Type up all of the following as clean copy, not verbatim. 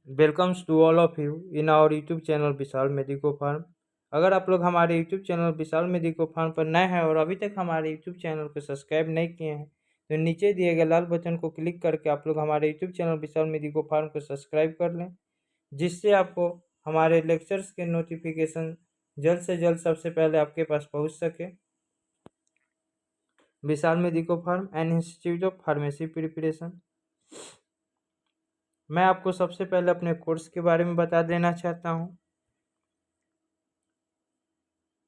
Welcomes to all of you in our YouTube channel Vishal medico pharm. अगर आप लोग हमारे YouTube channel Vishal medico pharm पर नए हैं और अभी तक हमारे यूट्यूब चैनल को सब्सक्राइब नहीं किए हैं तो नीचे दिए गए लाल बटन को क्लिक करके आप लोग हमारे YouTube channel Vishal medico pharm को सब्सक्राइब कर लें, जिससे आपको हमारे लेक्चर्स के नोटिफिकेशन जल्द से जल्द सबसे पहले आपके पास पहुँच सके। Vishal medico pharm and institute of pharmacy preparation. मैं आपको सबसे पहले अपने कोर्स के बारे में बता देना चाहता हूँ।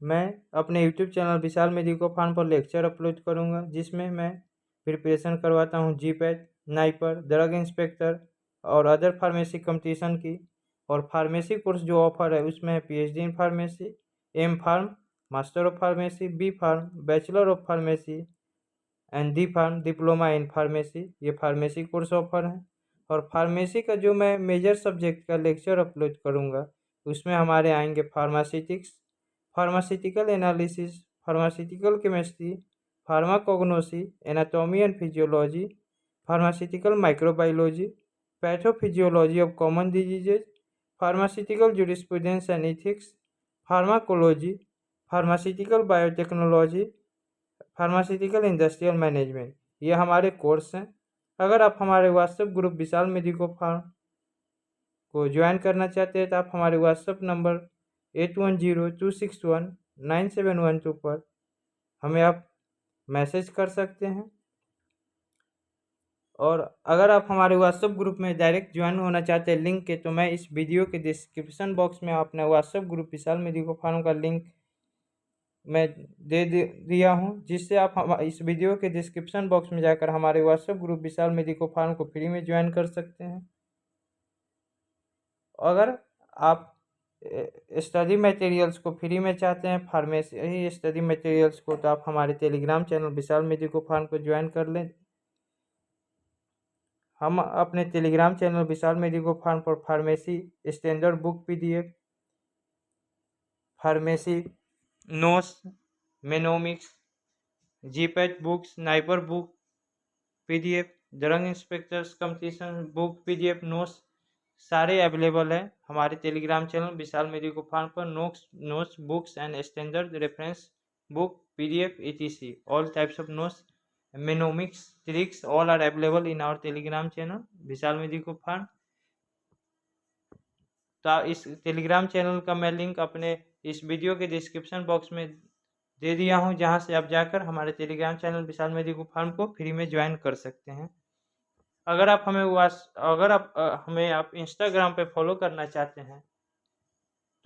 मैं अपने YouTube channel Vishal medico pharm पर लेक्चर अपलोड करूँगा, जिसमें मैं प्रिपरेशन करवाता हूँ जीपैट, नाइपर, ड्रग इंस्पेक्टर और अदर फार्मेसी कंपटीशन की। और फार्मेसी कोर्स जो ऑफर है उसमें है PhD in pharmacy, M pharm, master of pharmacy, B pharm, bachelor of pharmacy and D pharm, diploma in pharmacy. ये फार्मेसी कोर्स ऑफर है। और फार्मेसी का जो मैं मेजर सब्जेक्ट का लेक्चर अपलोड करूँगा उसमें हमारे आएंगे pharmaceutics, pharmaceutical analysis, pharmaceutical chemistry, pharmacognosy, anatomy and physiology, pharmaceutical microbiology, pathophysiology of common diseases, pharmaceutical jurisprudence and ethics, pharmacology, pharmaceutical biotechnology, pharmaceutical industrial management. ये हमारे कोर्स हैं। अगर आप हमारे व्हाट्सएप ग्रुप विशाल मेडिको फार्म को ज्वाइन करना चाहते हैं तो आप हमारे व्हाट्सएप नंबर 8102619712 पर हमें आप मैसेज कर सकते हैं। और अगर आप हमारे व्हाट्सएप ग्रुप में डायरेक्ट ज्वाइन होना चाहते हैं लिंक के, तो मैं इस वीडियो के डिस्क्रिप्शन बॉक्स में अपने व्हाट्सएप ग्रुप विशाल मेडिको फार्म का लिंक मैं दिया हूँ, जिससे आप हम इस वीडियो के डिस्क्रिप्शन बॉक्स में जाकर हमारे व्हाट्सएप ग्रुप विशाल मेडिको फार्म को फ्री में ज्वाइन कर सकते हैं। अगर आप स्टडी मटेरियल्स को फ्री में चाहते हैं, फार्मेसी स्टडी मटेरियल्स को, तो आप हमारे telegram channel Vishal medico pharm को ज्वाइन कर लें। हम अपने telegram channel Vishal medico pharm पर pharmacy standard book PDF, pharmacy notes, mnemonics, GPAT books, NIPER book PDF, drug inspectors competition book PDF notes सारे अवेलेबल है हमारे telegram channel Vishal medico pharm पर। Notes books and standard reference book PDF etc all types of notes, mnemonics, tricks all are available in our telegram channel Vishal medico farm. तो इस Telegram channel का मैं link अपने इस video के description box में दे दिया हूँ, जहाँ से आप जाकर हमारे telegram channel Vishal medico pharm को फ्री में ज्वाइन कर सकते हैं। अगर आप हमें आप इंस्टाग्राम पे फॉलो करना चाहते हैं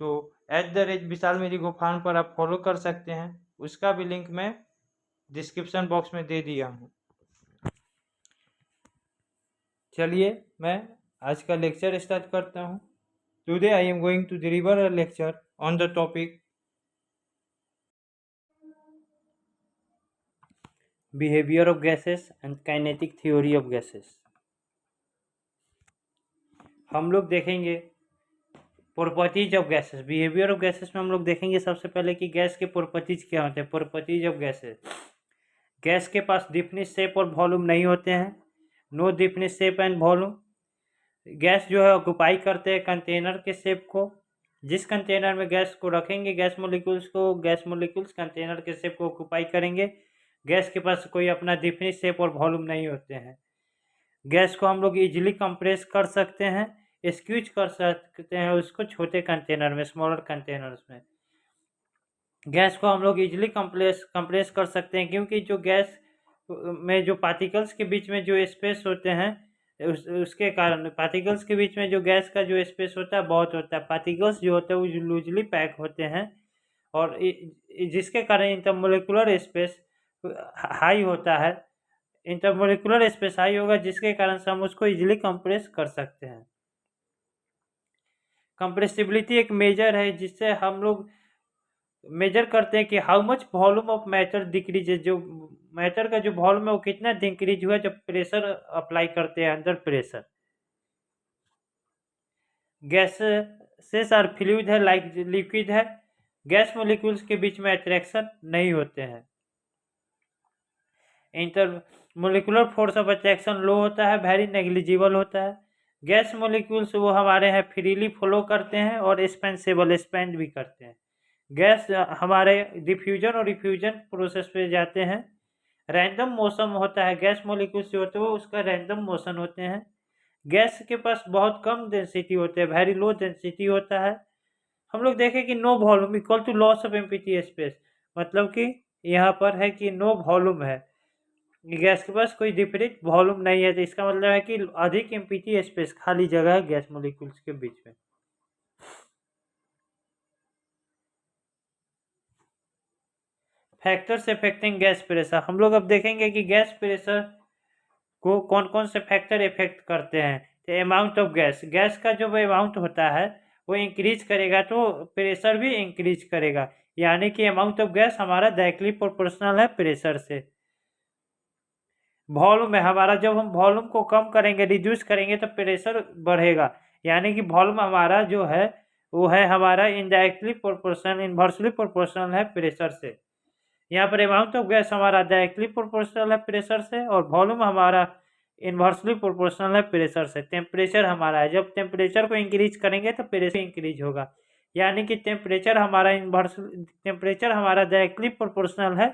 तो @विशाल मेडिको फार्म पर आप फॉलो कर सकते हैं। उसका भी लिंक मैं डिस्क्रिप्शन बॉक्स में दे दिया हूँ। चलिए मैं आज का लेक्चर स्टार्ट करता हूँ। Today I am going to deliver a lecture on the topic behaviour of gases and kinetic theory of gases. हम लोग देखेंगे properties of gases. Behaviour of gases में हम लोग देखेंगे सबसे पहले कि गैस के प्रॉपर्टीज क्या होते हैं। प्रॉपर्टीज ऑफ गैसेस, गैस के पास डिफिनिट शेप और वॉल्यूम नहीं होते हैं। No definite shape and volume. Gas जो है ऑक्युपाई करते हैं कंटेनर के शेप को। जिस कंटेनर में गैस को रखेंगे, गैस मोलिक्यूल्स कंटेनर के शेप को ऑक्युपाई करेंगे। गैस के पास कोई अपना डिफिनिट शेप और वॉल्यूम नहीं होते हैं। गैस को हम लोग इजीली कंप्रेस कर सकते हैं, स्क्वीज कर सकते हैं उसको छोटे कंटेनर में, स्मॉलर कंटेनर्स में। गैस को हम लोग इजीली कंप्रेस कर सकते हैं, क्योंकि जो गैस में जो पार्टिकल्स के बीच में जो स्पेस होते हैं उसके कारण पार्टिकल्स के बीच में जो गैस का जो स्पेस होता है बहुत होता है। पार्टिकल्स जो होते हैं वो लूजली पैक होते हैं और जिसके कारण इंटरमोलिकुलर स्पेस हाई होता है। इंटरमोलिकुलर स्पेस हाई होगा जिसके कारण से हम उसको इजीली कंप्रेस कर सकते हैं। कंप्रेसिबिलिटी एक मेजर है जिससे हम लोग मेजर करते हैं कि how much volume of matter decrease, जो मैटर का जो वॉल्यूम है वो कितना डिक्रीज हुआ जब प्रेशर अप्लाई करते हैं under pressure. Gases are fluid है लाइक लिक्विड है। गैस मोलिक्यूल्स के बीच में अट्रैक्शन नहीं होते हैं। Intermolecular force of attraction low होता है, वेरी नेग्लिजिबल होता है। गैस मोलिक्यूल्स वो हमारे हैं फ्रीली फ्लो करते हैं और एक्सपेंड भी करते हैं। गैस हमारे डिफ्यूजन और रिफ्यूजन प्रोसेस पे जाते हैं। रैंडम मोशन होता है, गैस मोलिक्यूल्स जो होते हैं वो उसका रैंडम मोशन होते हैं। गैस के पास बहुत कम डेंसिटी होते हैं, वेरी लो डेंसिटी होता है। हम लोग देखें कि no volume equal to loss of empty space, मतलब कि यहाँ पर है कि नो वॉल्यूम है, गैस के पास कोई डिफिनिट वॉल्यूम नहीं है, तो इसका मतलब है कि अधिक एम्प्टी स्पेस, खाली जगह है गैस मोलिक्यूल्स के बीच में। फैक्टर्स अफेक्टिंग गैस प्रेशर, हम लोग अब देखेंगे कि गैस प्रेशर को कौन कौन से फैक्टर इफेक्ट करते हैं। तो अमाउंट ऑफ गैस, गैस का जो अमाउंट होता है वो इंक्रीज करेगा तो प्रेशर भी इंक्रीज करेगा, यानी कि अमाउंट ऑफ गैस हमारा डायरेक्टली प्रोपोर्शनल है प्रेशर से। वॉल्यूम है हमारा, जब हम वॉल्यूम को कम करेंगे, रिड्यूस करेंगे तो प्रेशर बढ़ेगा, यानी कि वॉल्यूम हमारा जो है वो है हमारा इनडायरेक्टली प्रोपोर्शनल, इन्वर्सली प्रोपोर्शनल है प्रेशर से। यहाँ पर अमाउंट ऑफ गैस हमारा डायरेक्टली प्रोपोर्शनल है प्रेशर से और वॉल्यूम हमारा इन्वर्सली प्रोपोर्शनल है प्रेशर से। टेम्परेचर हमारा है, जब टेम्परेचर को इंक्रीज करेंगे तो प्रेशर इंक्रीज होगा, यानी कि टेम्परेचर हमारा डायरेक्टली प्रोपोर्शनल है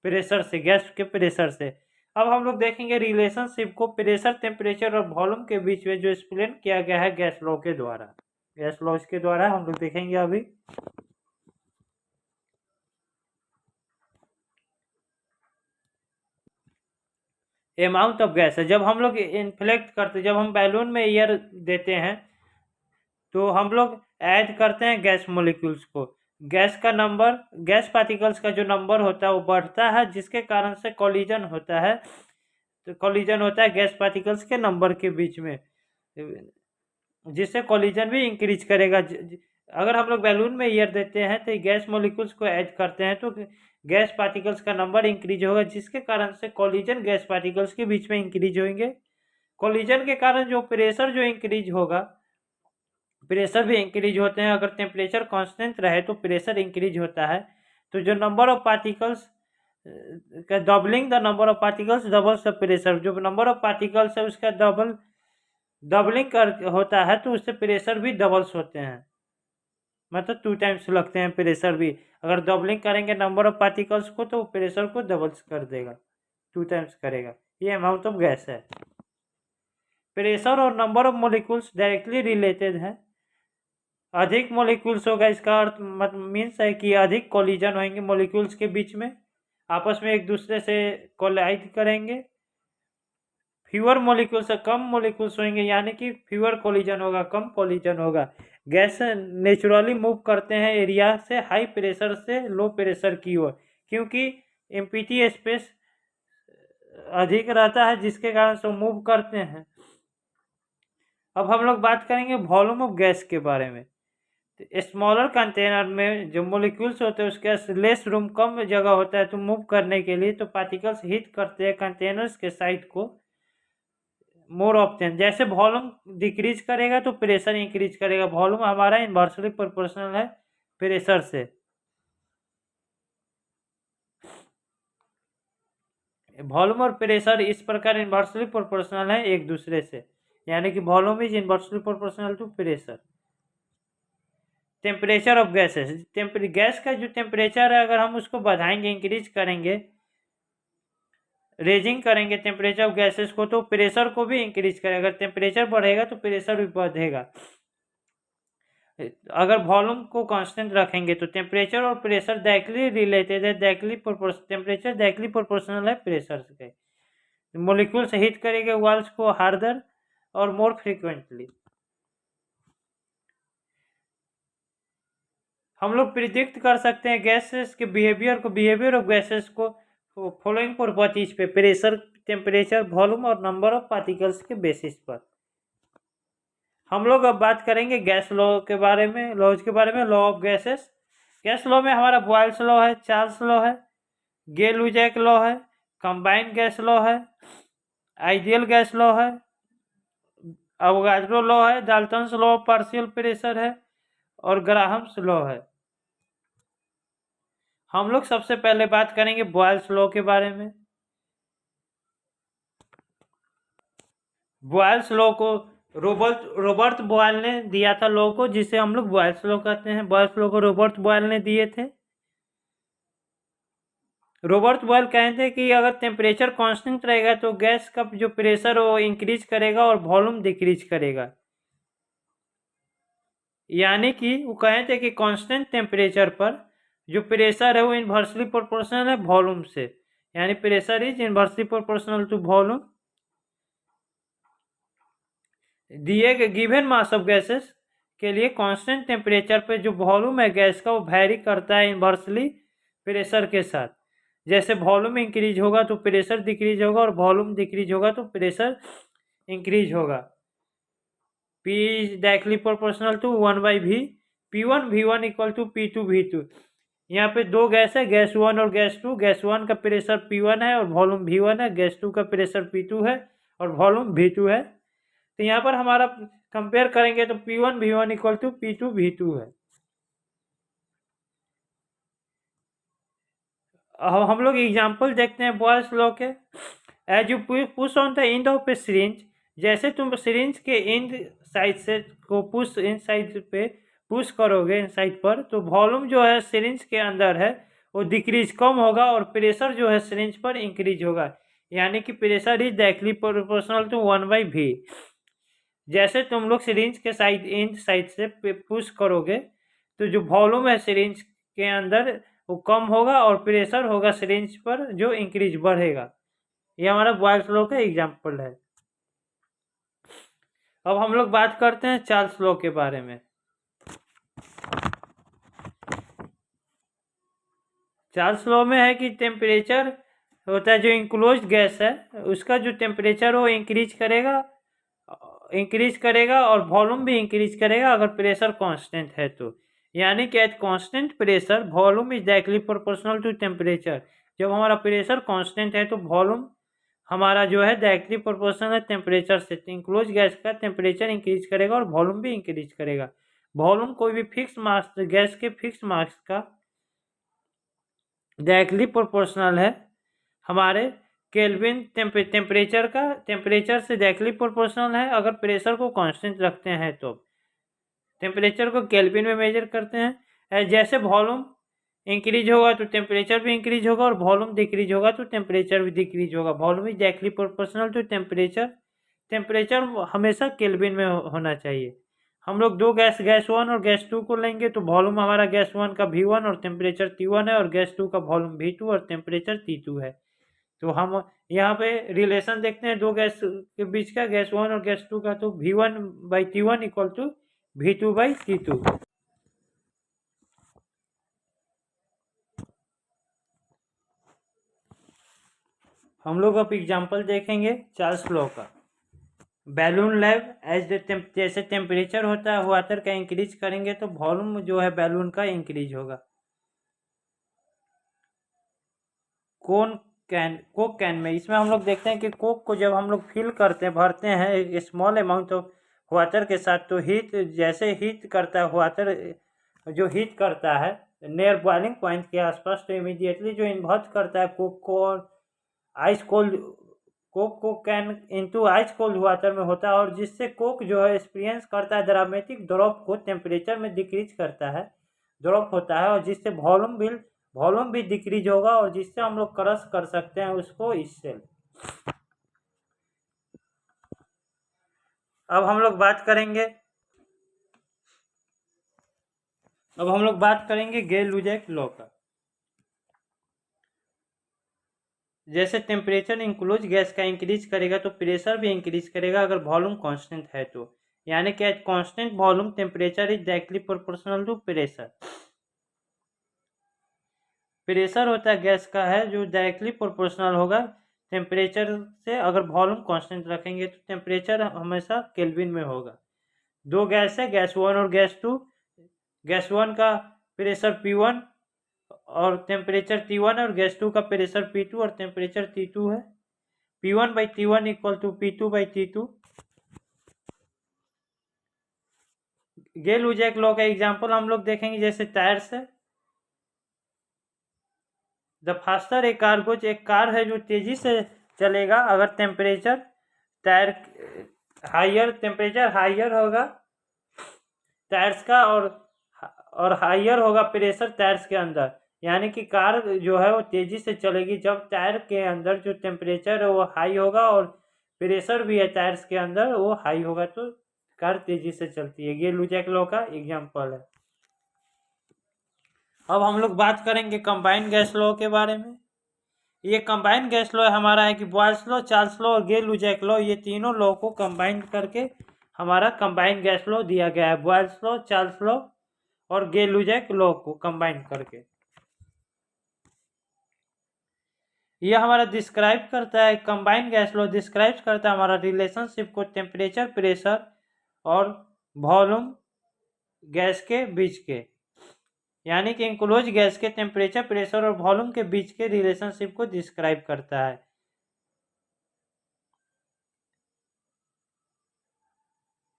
प्रेशर से, गैस के प्रेशर से। अब हम लोग देखेंगे रिलेशनशिप को प्रेशर, टेम्परेचर और वॉल्यूम के बीच में, जो एक्सप्लेन किया गया है गैस लॉ के द्वारा। गैस लॉ के द्वारा हम लोग देखेंगे अभी। अमाउंट ऑफ गैस है, जब हम लोग इन्फ्लेक्ट करते, जब हम बैलून में एयर देते हैं तो हम लोग ऐड करते हैं गैस मोलिक्यूल्स को। गैस का नंबर, गैस पार्टिकल्स का जो नंबर होता है वो बढ़ता है, जिसके कारण से कोलिजन होता है। तो कोलिजन होता है गैस पार्टिकल्स के नंबर के बीच में, जिससे कोलिजन भी इंक्रीज करेगा। अगर हम लोग बैलून में एयर देते हैं तो गैस मोलिक्यूल्स को ऐड करते हैं तो गैस पार्टिकल्स का नंबर इंक्रीज होगा, जिसके कारण से कोलिजन गैस पार्टिकल्स के बीच में इंक्रीज होंगे। कोलिजन के कारण जो प्रेशर जो इंक्रीज होगा, प्रेशर भी इंक्रीज होते हैं। अगर टेम्परेचर कांस्टेंट रहे तो प्रेशर इंक्रीज होता है। तो जो नंबर ऑफ पार्टिकल्स का doubling the number of particles doubles the pressure, जो नंबर ऑफ पार्टिकल्स है उसका डबलिंग कर होता है तो उससे प्रेशर भी डबल्स होते हैं, मतलब 2 टाइम्स लगते हैं प्रेशर भी। अगर डबलिंग करेंगे नंबर ऑफ पार्टिकल्स को तो प्रेशर को डबल्स कर देगा, 2 टाइम्स करेगा। ये अमाउंट ऑफ गैस है। प्रेशर और number of molecules directly related है। अधिक मोलिक्यूल्स होगा, इसका अर्थ मतलब मीन्स है कि अधिक कोलिजन होंगे मोलिक्यूल्स के बीच में, आपस में एक दूसरे से कोलाइड करेंगे। फ्यूअर मोलिक्यूल्स, कम मोलिक्यूल्स होंगे, यानी कि फ्यूअर कोलिजन होगा, कम कोलिजन होगा। गैस नेचुरली मूव करते हैं एरिया से हाई प्रेशर से लो प्रेशर की ओर, क्योंकि एम्प्टी स्पेस अधिक रहता है, जिसके कारण से मूव करते हैं। अब हम लोग बात करेंगे वॉल्यूम ऑफ गैस के बारे में। स्मॉलर कंटेनर में जो मोलिक्यूल्स होते हैं उसके लेस रूम, कम जगह होता है तो मूव करने के लिए, तो पार्टिकल्स हिट करते हैं कंटेनर्स के साइड को मोर ऑप्शन। जैसे वॉल्यूम डिक्रीज करेगा तो प्रेशर इंक्रीज करेगा। वॉल्यूम हमारा इन्वर्सली प्रोपोर्शनल है प्रेशर से। वॉल्यूम और प्रेशर इस प्रकार इन्वर्सली प्रोपोर्शनल है एक दूसरे से, यानी कि volume is inversely proportional to pressure. Temperature of gases, gas का जो टेम्परेचर है अगर हम उसको बढ़ाएंगे, इंक्रीज करेंगे, रेजिंग करेंगे टेम्परेचर ऑफ गैसेस को, तो प्रेशर को भी इंक्रीज करेगा। अगर टेम्परेचर बढ़ेगा तो प्रेशर भी बढ़ेगा। अगर वॉल्यूम को कांस्टेंट रखेंगे तो टेम्परेचर और प्रेशर डायरेक्टली रिलेटेड है, टेम्परेचर डायरेक्टली प्रोपोर्शनल है प्रेशर से। मोलिक्यूल्स हीट करेंगे वॉल्स को हार्डर और मोर फ्रीक्वेंटली। हम लोग प्रिडिक्ट कर सकते हैं गैसेस के बिहेवियर ऑफ गैसेस को फॉलोइंग प्रॉपर्टीज पे, प्रेशर, टेम्परेचर, वॉल्यूम और नंबर ऑफ पार्टिकल्स के बेसिस पर। हम लोग अब बात करेंगे गैस लॉ के बारे में, लॉज के बारे में। Law of gases, gas law में हमारा बॉयल्स लॉ है, चार्ल्स लॉ है, गे-लुजैक लॉ है, कंबाइंड गैस लॉ है, आइडियल गैस लॉ है, अवोगाड्रो लॉ है, Dalton's law of partial pressure है और ग्राहम्स लॉ है। हम लोग सबसे पहले बात करेंगे बॉयल्स लॉ के बारे में। बॉयल्स लॉ को रॉबर्ट बॉयल ने दिया था लॉ को, जिसे हम लोग बॉयल्स लॉ कहते हैं। बॉयल्स लॉ को रॉबर्ट बॉयल ने दिए थे। रॉबर्ट बॉयल कहते हैं कि अगर टेम्परेचर कांस्टेंट रहेगा तो गैस का जो प्रेशर वो इंक्रीज करेगा और वॉल्यूम डिक्रीज करेगा। यानी कि वो कहते हैं कि कांस्टेंट टेम्परेचर पर जो प्रेशर है वो इन्वर्सली प्रोपोर्शनल है वॉल्यूम से, यानी pressure is inversely proportional to volume. दिए गए गिवन मास ऑफ गैसेस के लिए कांस्टेंट टेम्परेचर पे जो वॉल्यूम है गैस का वो वैरी करता है इन्वर्सली प्रेशर के साथ। जैसे वॉल्यूम इंक्रीज होगा तो प्रेशर डिक्रीज होगा, और वॉल्यूम डिक्रीज होगा तो प्रेशर इंक्रीज होगा। P is directly proportional to 1/v, P1 V1 equal to P2 V2। यहाँ पे दो गैस है, गैस 1 और गैस 2। गैस 1 का प्रेशर P1 है और वॉल्यूम V1 है। गैस 2 का प्रेशर P2 है और वॉल्यूम V2 है। तो यहाँ पर हमारा कंपेयर करेंगे तो P1 V1 equal to P2 V2 है। अब हम लोग एग्जाम्पल देखते हैं बॉयल्स लॉ के। As you push on the end of a syringe, जैसे तुम सिरिंज के एंड साइड से को पुश इन साइड पे पुश करोगे इन साइड पर, तो वॉल्यूम जो है सिरिंज के अंदर है वो डिक्रीज कम होगा और प्रेशर जो है सिरिंज पर इंक्रीज होगा। यानी कि pressure is directly proportional to 1/v। जैसे तुम लोग सिरिंज के साइड एंड साइड से पुश करोगे तो जो वॉल्यूम है सिरिंज के अंदर वो कम होगा और प्रेशर होगा सिरिंज पर जो इंक्रीज बढ़ेगा। ये हमारा बॉयल्स लॉ का एग्जाम्पल है। अब हम लोग बात करते हैं चार्ल्स लॉ के बारे में। चार्ल्स लॉ में है कि टेम्परेचर होता है जो इंक्लोज गैस है उसका जो टेम्परेचर वो इंक्रीज करेगा और वॉल्यूम भी इंक्रीज करेगा अगर प्रेशर कांस्टेंट है तो। यानी कि at constant pressure volume is directly proportional to temperature. जब हमारा प्रेशर कांस्टेंट है तो वॉल्यूम हमारा जो है डायरेक्टली प्रोपोर्शनल है टेम्परेचर से। इंक्लोज गैस का टेम्परेचर इंक्रीज करेगा और वॉल्यूम भी इंक्रीज करेगा। वॉल्यूम कोई भी फिक्स मास गैस के फिक्स मास का डायरेक्टली प्रोपोर्शनल है हमारे केल्विन टेम्परेचर से डायरेक्टली प्रोपोर्शनल है अगर प्रेशर को कांस्टेंट रखते हैं तो। टेम्परेचर को केल्विन में मेजर करते हैं। जैसे वॉल्यूम इंक्रीज होगा तो टेम्परेचर भी इंक्रीज होगा और वॉल्यूम डिक्रीज होगा तो टेम्परेचर भी डिक्रीज होगा। Volume is directly proportional to temperature. टेम्परेचर हमेशा केल्विन में होना चाहिए। हम लोग दो गैस 1 और गैस 2 को लेंगे तो वॉल्यूम हमारा गैस 1 का V1 और टेम्परेचर T1 है और गैस 2 का वॉल्यूम V2 और टेम्परेचर T2 है। तो हम यहाँ पे रिलेशन देखते हैं दो गैस के बीच का, गैस 1 और गैस 2 का। तो V1/T1 इक्वल टू V2/T2। हम लोग अब एग्जाम्पल देखेंगे चार्ल्स लॉ का। बैलून लैब जैसे टेम्परेचर होता है वाटर का इंक्रीज करेंगे तो वॉल्यूम जो है बैलून का इंक्रीज होगा। कोक कैन में इसमें हम लोग देखते हैं कि कोक को जब हम लोग फिल करते हैं भरते हैं एक स्मॉल अमाउंट ऑफ वाटर के साथ, तो जैसे हीट करता है वाटर जो हीट करता है नियर बॉइलिंग पॉइंट के आसपास, तो इमीडिएटली जो इन्वर्ट करता है कोक को और आइस कोल्ड कोक को can into ice cold water में होता है, और जिससे कोक जो है एक्सपीरियंस करता है ड्रामेटिक ड्रॉप को, टेम्परेचर में डिक्रीज करता है, ड्रॉप होता है, और जिससे वॉल्यूम भी डिक्रीज होगा और जिससे हम लोग क्रश कर सकते हैं उसको इससे। अब हम लोग बात करेंगे गेल-लुजैक लॉ का। जैसे टेम्परेचर इंक्लोज गैस का इंक्रीज करेगा तो प्रेशर भी इंक्रीज करेगा अगर वॉल्यूम कांस्टेंट है तो। यानी कि at constant volume temperature is directly proportional to pressure. Pressure होता है गैस का है जो डायरेक्टली प्रोपोर्शनल होगा टेम्परेचर से। अगर वॉल्यूम कांस्टेंट रखेंगे तो टेम्परेचर हमेशा केल्विन में होगा। दो गैस है, गैस 1 और गैस 2। गैस 1 का प्रेशर P1 और टेम्परेचर T1 है और गैस 2 का प्रेशर P2 और टेम्परेचर T2 है। P1/T1 equal to P2/T2। Gay Lussac law का एग्जाम्पल हम लोग देखेंगे जैसे टायर्स है। The faster a car goes, एक कार है जो तेजी से चलेगा अगर temperature tyre higher temperature higher होगा टायर्स का, और हायर होगा प्रेशर टायर्स के अंदर, यानी कि कार जो है वो तेजी से चलेगी जब टायर के अंदर जो टेम्परेचर है वो हाई होगा और प्रेशर भी है टायर्स के अंदर वो हाई होगा, तो कार तेजी से चलती है। ये लुजैक लॉ का एग्जाम्पल है। अब हम लोग बात करेंगे कंबाइन गैस लॉ के बारे में। ये कंबाइन गैस लॉ हमारा है कि बॉयल्स लॉ, चार्ल्स लॉ और गे लुजैक लॉ, ये तीनों लॉ को कंबाइन करके हमारा कंबाइन गैस लॉ दिया गया है। बॉयल्स लॉ, चार्ल्स लॉ और गे लुजैक लॉ को कंबाइन करके ये हमारा डिस्क्राइब करता है, कंबाइन गैस लॉ डिस्क्राइब करता है हमारा रिलेशनशिप को टेम्परेचर, प्रेशर और वॉल्यूम गैस के बीच के, यानी कि इनक्लोज गैस के टेम्परेचर, प्रेशर और वॉल्यूम के बीच के रिलेशनशिप को डिस्क्राइब करता है।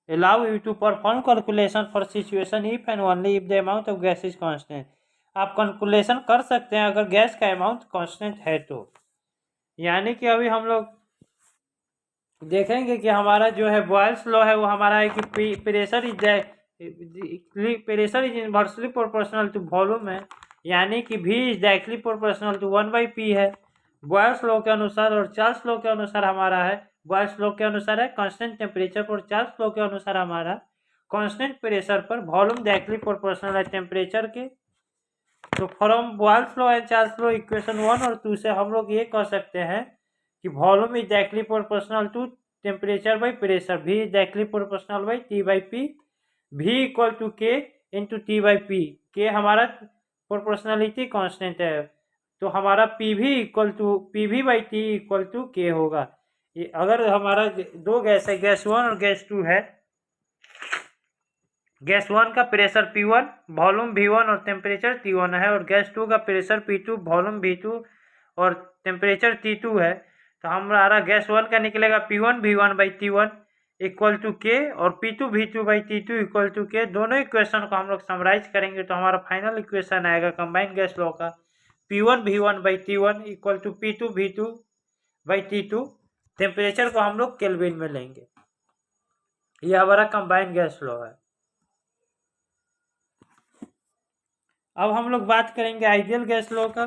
allow you to perform calculation for situation if and only if the amount of gas is constant। आप कैलकुलेशन कर सकते हैं अगर गैस का अमाउंट कांस्टेंट है तो। यानी कि अभी हम लोग देखेंगे कि हमारा जो है बॉयल्स लॉ है वो हमारा है कि pressure is inversely proportional to volume है, यानी कि V is directly proportional to 1/P है बॉयल्स लॉ के अनुसार। और चार्ल्स लॉ के अनुसार हमारा है, बॉयल्स लॉ के अनुसार है कांस्टेंट टेम्परेचर पर, चार्ल्स लॉ के अनुसार हमारा कांस्टेंट प्रेशर पर वॉल्यूम डायरेक्टली प्रोपोर्शनल है टेम्परेचर के। तो from Boyle's law and Charles law equation 1 और 2 से हम लोग ये कह सकते हैं कि volume is directly proportional to temperature by pressure, V is directly proportional by T/P, V equal to K into T/P। K हमारा प्रोपोर्शनलिटी कांस्टेंट है, तो हमारा PV equal to PV by T equal to K होगा। अगर हमारा दो gas है, gas 1 और गैस 2 है, गैस 1 का प्रेशर P1, वॉल्यूम V1 और टेम्परेचर T1 है, और गैस 2 का प्रेशर P2, वॉल्यूम V2 और टेम्परेचर T2 है, तो हमारा गैस 1 का निकलेगा P1 V1 by T1 equal to K और P2 V2 by T2 equal to K। दोनों इक्वेशन को हम लोग समराइज करेंगे तो हमारा फाइनल इक्वेशन आएगा कंबाइंड गैस लॉ का P1 V1 by T1 equal to P2 V2 by T2। Temperature को हम लोग केल्विन में लेंगे। यह हमारा कंबाइंड गैस लॉ है। अब हम लोग बात करेंगे आइडियल गैस लॉ का।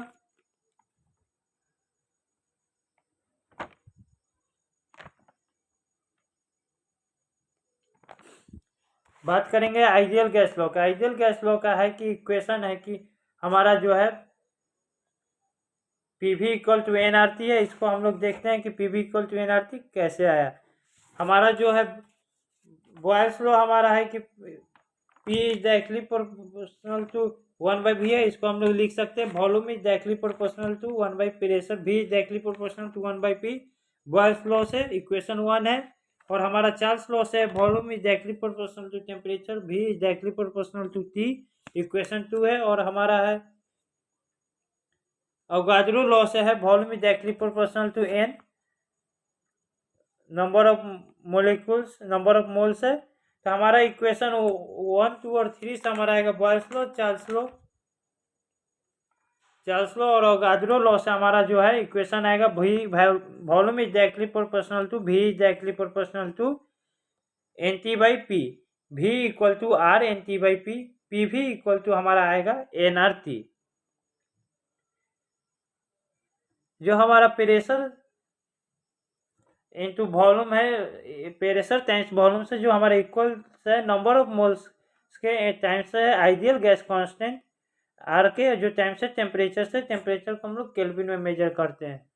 बात करेंगे आइडियल गैस लॉ का। आइडियल गैस लॉ का है कि इक्वेशन है कि हमारा जो है PV इक्वल टू nRT है। इसको हम लोग देखते हैं कि PV इक्वल टू nRT कैसे आया। हमारा जो है बॉयल्स लॉ हमारा है कि P is directly proportional to 1/V है, इसको हम लोग लिख सकते हैं volume is directly proportional to 1/प्रेशर, V is directly proportional to 1/P। Boyle's law से इक्वेशन 1 है। और हमारा चार्ल्स लॉ से volume is directly proportional to temperature, V is directly proportional to T, equation 2 है। और हमारा है अवगाद्रो लॉ से है volume is directly proportional to N, number of molecules, number of moles है। तो हमारा इक्वेशन 1, 2 और 3 से हमारा आएगा बॉयल्स लॉ, चार्ल्स लॉ और अवगाद्रो लॉ से हमारा जो है इक्वेशन आएगा volume is directly proportional to V is directly proportional to NT/P, V equal to R NT/P, PV equal to हमारा आएगा nRT। जो हमारा प्रेशर इनटू वॉल्यूम है, प्रेशर टाइम्स वॉल्यूम से जो हमारा इक्वल है नंबर ऑफ मोल्स के टाइम्स है आइडियल गैस कांस्टेंट आर के, जो टाइम्स है टेम्परेचर से, टेम्परेचर को हम लोग केल्विन में मेजर करते हैं।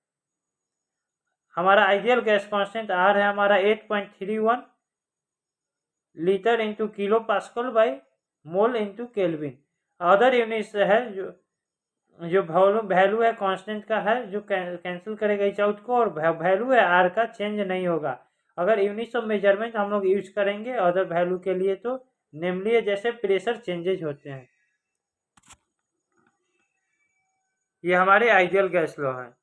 हमारा आइडियल गैस कांस्टेंट आर है हमारा 8.31 litre into kilo pascal by mole into kelvin. Other units है जो वैल्यू है कांस्टेंट का है, जो कैंसिल करेगा इच आउट को, और वैल्यू है आर का चेंज नहीं होगा। अगर यूनिट्स ऑफ मेजरमेंट हम लोग यूज करेंगे अदर वैल्यू के लिए तो नेमली जैसे प्रेशर चेंजेज होते हैं। ये हमारे आइडियल गैस लॉ है।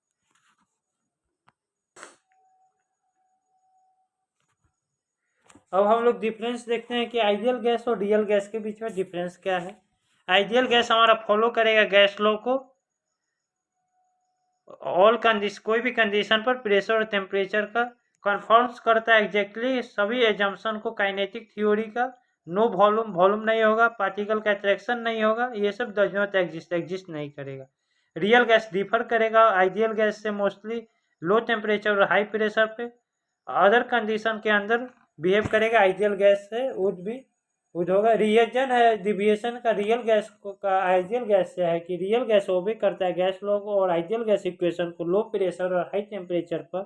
अब हम लोग डिफरेंस देखते हैं कि आइडियल गैस और रियल गैस के बीच में डिफरेंस क्या है। आइडियल गैस हमारा फॉलो करेगा गैस लॉ को, ऑल कंडीशन, कोई भी कंडीशन पर प्रेशर और टेम्परेचर का कन्फर्म्स करता है एग्जैक्टली सभी एजम्पशन को काइनेटिक थ्योरी का। नो वॉल्यूम, वॉल्यूम नहीं होगा, पार्टिकल का अट्रैक्शन नहीं होगा, ये सब डज नॉट एग्जिस्ट, एग्जिस्ट नहीं करेगा। रियल गैस डिफर करेगा आइडियल गैस से मोस्टली लो टेम्परेचर और हाई प्रेशर पे। अदर कंडीशन के अंदर बिहेव करेगा आइडियल गैस से, वुड होगा। रिएजन है डिविएशन का रियल गैस का आइडियल गैस से है कि रियल गैस ओबे करता है गैस लॉ को और आइडियल गैस इक्वेशन को लो प्रेशर और हाई टेम्परेचर पर।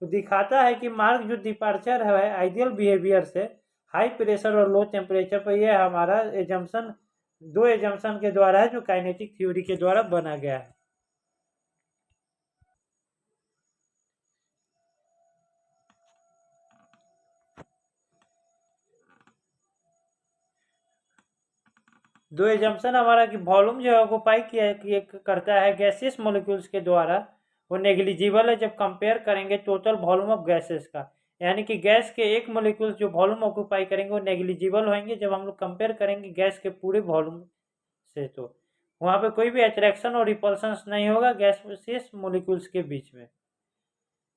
तो दिखाता है कि मार्क जो डिपार्चर है आइडियल बिहेवियर से हाई प्रेशर और लो टेम्परेचर पर, यह हमारा एजम्पशन दो एजम्पशन के द्वारा है जो काइनेटिक थ्योरी के द्वारा बना गया है। दो एजम्पशन हमारा कि वॉल्यूम जो है ऑक्यूपाई करता है गैसियस मॉलिक्यूल्स के द्वारा, वो नेग्लिजिबल है जब कंपेयर करेंगे टोटल वॉल्यूम ऑफ गैसेस का। यानी कि गैस के एक मॉलिक्यूल्स जो वॉल्यूम ऑक्यूपाई करेंगे वो नेग्लिजिबल होंगे जब हम लोग कंपेयर करेंगे गैस के पूरे वॉल्यूम से। तो वहाँ पे कोई भी अट्रैक्शन और रिपल्सन नहीं होगा गैसियस मॉलिक्यूल्स के बीच में।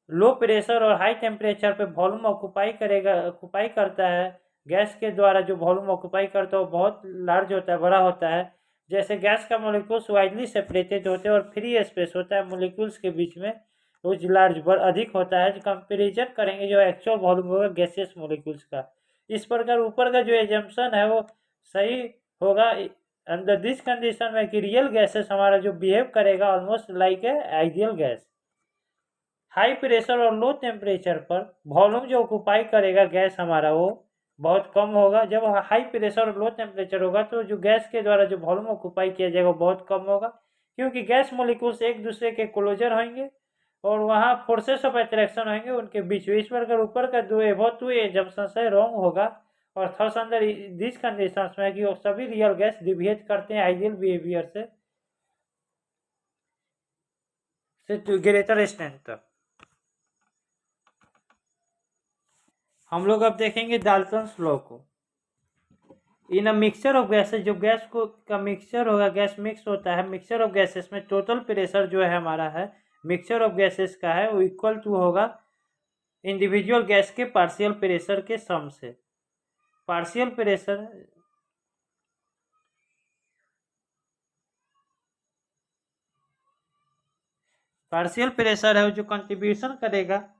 लो प्रेशर और हाई टेम्परेचर पे वॉल्यूम ऑक्यूपाई करता है गैस के द्वारा। जो वॉल्यूम ऑक्यूपाई करता है वो बहुत लार्ज होता है, बड़ा होता है। जैसे गैस का मॉलिक्यूल्स वाइडली सेपरेटेड होते हैं और फ्री स्पेस होता है मॉलिक्यूल्स के बीच में, वो लार्ज अधिक होता है। जो कंपेरिजन करेंगे जो एक्चुअल वॉल्यूम होगा गैसियस मॉलिक्यूल्स का। इस प्रकार ऊपर का जो एजम्पशन है वो सही होगा अंडर दिस कंडीशन में कि रियल गैसेस हमारा जो बिहेव करेगा almost like a ideal gas. High pressure और लो टेम्परेचर पर वॉल्यूम जो ऑक्यूपाई करेगा गैस हमारा वो बहुत कम होगा। जब हाई प्रेशर और लो टेम्परेचर होगा तो जो गैस के द्वारा जो वॉल्यूम ऑक्यूपाई किया जाएगा वो बहुत कम होगा, क्योंकि गैस मॉलिक्यूल्स एक दूसरे के क्लोजर होंगे और वहाँ फोर्सेस ऑफ अट्रैक्शन होंगे उनके बीच। इस प्रकार ऊपर का दो एबोव टू एजम्पशन है रॉन्ग होगा। और थर्ड अंदर दिस कंडीशन में कि वो सभी रियल गैस डिविएट करते हैं आइडियल बिहेवियर से टू ग्रेटर एक्सटेंट तक। हम लोग अब देखेंगे डाल्टन्स लॉ को। इन अ मिक्सचर ऑफ गैसेस, जो गैस को का मिक्सचर होगा, गैस मिक्स होता है, मिक्सचर ऑफ गैसेस में टोटल प्रेशर जो है हमारा है मिक्सचर ऑफ गैसेस का है वो इक्वल टू होगा इंडिविजुअल गैस के पार्शियल प्रेशर के सम से। पार्शियल प्रेशर है जो कंट्रीब्यूशन करेगा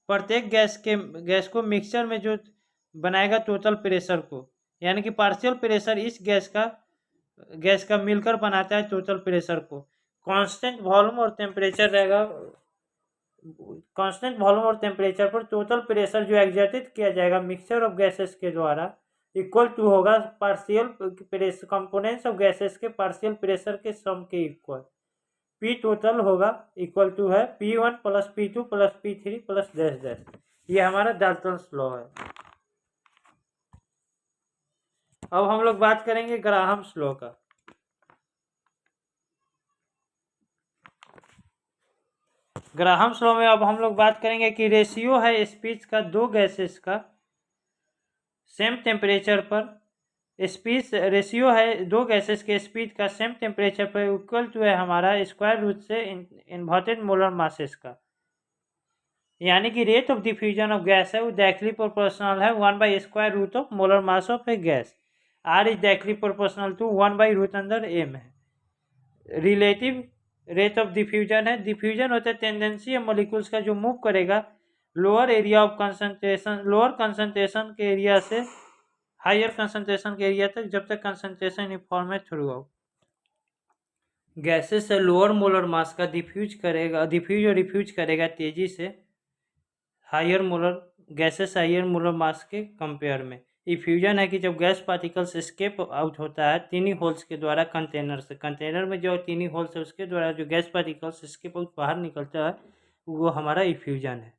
प्रत्येक गैस को मिक्सचर में जो बनाएगा टोटल प्रेशर को। यानी कि पार्शियल प्रेशर इस गैस का मिलकर बनाता है टोटल प्रेशर को। कांस्टेंट वॉल्यूम और टेम्परेचर रहेगा, कांस्टेंट वॉल्यूम और टेम्परेचर पर टोटल प्रेशर जो एग्जर्टेड किया जाएगा मिक्सचर ऑफ गैसेस के द्वारा इक्वल टू होगा partial pressure components of gases के पार्शियल प्रेशर के सम के इक्वल। पी टोटल होगा इक्वल टू है P1 plus P2 plus P3 plus dash dash. ये हमारा डाल्टन्स लॉ है। अब हम लोग बात करेंगे ग्राहम्स लॉ का। ग्राहम्स लॉ में अब हम लोग बात करेंगे कि रेशियो है स्पीच का दो गैसेस का सेम टेम्परेचर पर। स्पीच रेशियो है दो गैसेस के स्पीड का सेम टेम्परेचर पर इक्वल टू है हमारा स्क्वायर रूट से इन्वर्टेड मोलर मासेस का। यानी कि rate of diffusion of gas है वो डायरेक्टली प्रोपोर्शनल है 1/स्क्वायर root of molar mass of a gas. R is directly proportional to 1/रूट अंडर एम है। रिलेटिव रेट ऑफ डिफ्यूजन है, डिफ्यूजन होता है टेंडेंसी है मॉलिक्यूल्स का जो मूव करेगा lower area of concentration, lower concentration के एरिया से हायर कंसंट्रेशन के एरिया तक जब तक कंसंट्रेशन यूनिफॉर्म है थ्रू आउट। गैसेस से लोअर मोलर मास का डिफ्यूज और रिफ्यूज करेगा तेजी से higher molar gases higher molar mass के कंपेयर में। इफ्यूजन है कि जब गैस पार्टिकल्स स्केप आउट होता है तीनी होल्स के द्वारा कंटेनर से, कंटेनर में जो तीनी होल्स है उसके द्वारा जो गैस पार्टिकल्स स्केप आउट बाहर निकलता है वो हमारा इफ्यूजन है।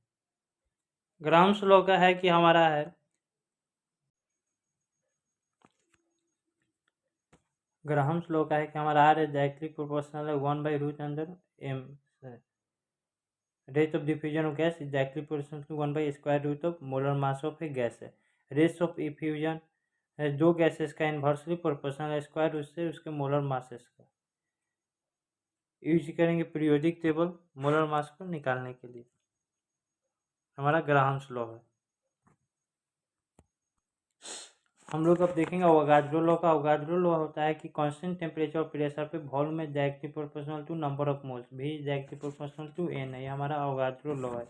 ग्राहम्स लॉ का है कि हमारा है ग्राहम्स लॉ का है कि हमारा आर डायरेक्टली प्रोपोर्शनल है 1/रूट under M. Rate of diffusion of gas is directly proportional to 1/स्क्वायर root of molar mass of a gas है। रेट ऑफ इफ्यूजन है दो गैसेस का इन्वर्सली प्रोपोर्शनल है स्क्वायर रूट से उसके मोलर मासेस का। यूज करेंगे पीरियोडिक टेबल मोलर मास को निकालने के लिए। हमारा ग्राहम्स लॉ है। हम लोग अब देखेंगे अवोगाड्रो लॉ का। अवोगाड्रो लॉ होता है कि कांस्टेंट टेम्परेचर और प्रेशर पे वॉल्यूम में directly proportional to number of moles, भी डायरेक्टली प्रोपोर्शनल टू एन है। ये हमारा अवोगाड्रो लॉ है।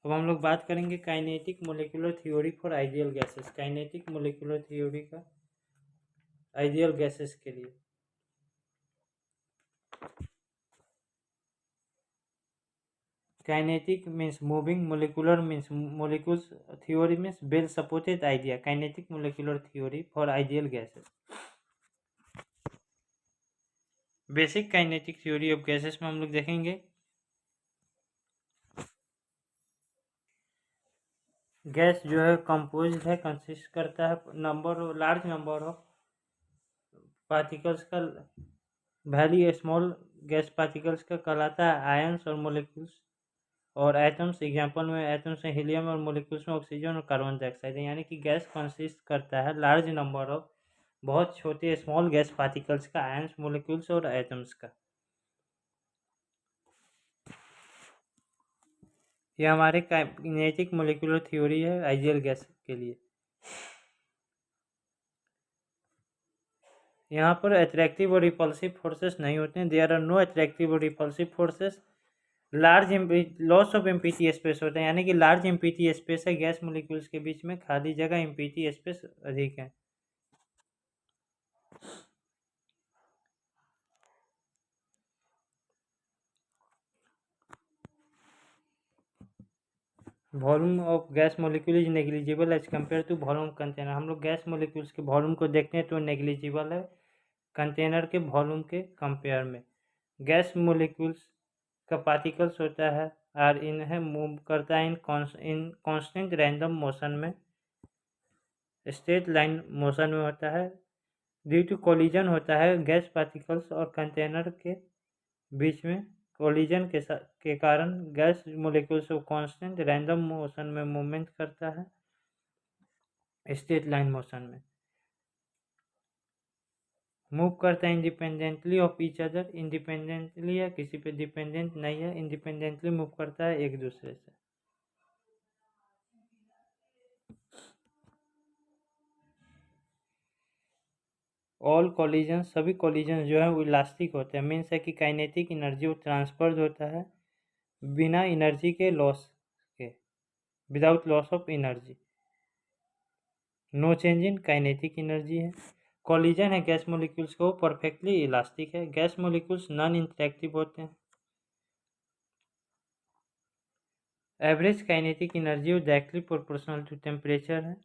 अब हम लोग बात करेंगे kinetic molecular theory for ideal gases. Kinetic molecular theory का आइडियल गैसेस के लिए। Kinetic means moving, molecular means molecules, theory means well supported idea. Kinetic molecular theory for ideal gases. Basic kinetic theory of gases में हम लोग देखेंगे gas जो है compose है, कंसिस्ट करता है लार्ज नंबर ऑफ पार्टिकल्स का, वेरी स्मॉल गैस पार्टिकल्स का कहलाता है आयंस और मोलिकुल्स और एटम्स। एग्जांपल में एटम्स में हीलियम और मोलिकुल्स में ऑक्सीजन और कार्बन डाइऑक्साइड। यानी कि गैस कंसिस्ट करता है लार्ज नंबर ऑफ बहुत छोटे स्मॉल गैस पार्टिकल्स का, आयंस, मोलिकुल्स और एटम्स का। ये हमारे काइनेटिक मोलिकुलर थ्योरी है आइडियल गैस के लिए। यहाँ पर अट्रैक्टिव और रिपल्सिव फोर्सेस नहीं होते हैं। देयर आर नो अट्रैक्टिव और repulsive forces. Large loss of empty space होता है, यानी कि लार्ज एम्पटी स्पेस है गैस मोलिक्यूल्स के बीच में, खाली जगह एम्पटी स्पेस अधिक है। Volume of gas molecule is negligible as compare to volume container. हम लोग गैस मोलिक्यूल्स के वॉल्यूम को देखते हैं तो नेग्लिजिबल है कंटेनर के वॉल्यूम के कंपेयर में। गैस मोलिक्यूल्स का पार्टिकल्स होता है और इन्हें मूव करता है इन कांस्टेंट रैंडम मोशन में, स्ट्रेट लाइन मोशन में होता है। ड्यू टू कोलिजन होता है गैस पार्टिकल्स और कंटेनर के बीच में, कोलिजन के कारण गैस मोलिक्यूल्स को कांस्टेंट रैंडम मोशन में मूवमेंट करता है, स्ट्रेट लाइन मोशन में मूव करता है। Independently of each other, independently या किसी पे डिपेंडेंट नहीं है, इंडिपेंडेंटली मूव करता है एक दूसरे से। ऑल कॉलिजन, सभी कॉलिजन जो है वो इलास्टिक होते हैं। मीन्स है कि काइनेटिक एनर्जी वो ट्रांसफर होता है बिना एनर्जी के लॉस के, without loss of energy. No change in kinetic energy है। कॉलिजन है गैस मोलिक्यूल्स को परफेक्टली इलास्टिक है। गैस मोलिक्यूल्स नॉन इंटरेक्टिव होते हैं। एवरेज काइनेटिक एनर्जी वो डायरेक्टली प्रोपोर्शनल टू टेम्परेचर है।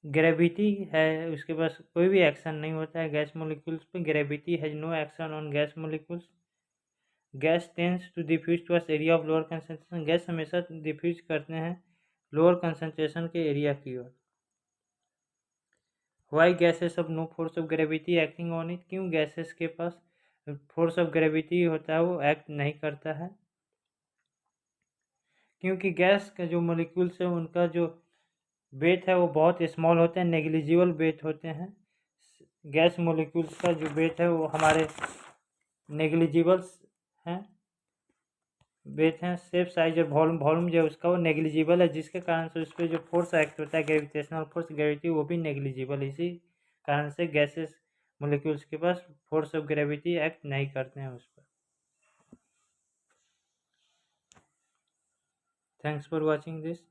ग्रेविटी है, उसके पास कोई भी एक्शन नहीं होता है गैस मोलिक्यूल्स पे। Gravity has no action on gas molecules. Gas tends to diffuse towards area of lower concentration. Gas हमेशा डिफ्यूज करते हैं लोअर कंसंट्रेशन के एरिया की ओर। Why gases of no force of gravity acting on it. क्यों gases के पास force of gravity होता है वो एक्ट नहीं करता है? क्योंकि गैस के जो मोलिक्यूल्स है उनका जो वेट है वो बहुत स्मॉल होते हैं, नेग्लिजिबल वेट होते हैं। गैस मोलिक्यूल्स का जो वेट है वो हमारे नेग्लिजिबल हैं, वेट हैं। शेप, साइज और वॉल्यूम जो है उसका वो नेग्लिजिबल है, जिसके कारण से उस पर जो फोर्स एक्ट होता है ग्रेविटेशनल फोर्स, ग्रेविटी, वो भी नेग्लिजिबल। इसी कारण से गैसेस मोलिक्यूल्स के पास फोर्स ऑफ ग्रेविटी एक्ट नहीं करते हैं उस पर। Thanks for watching this.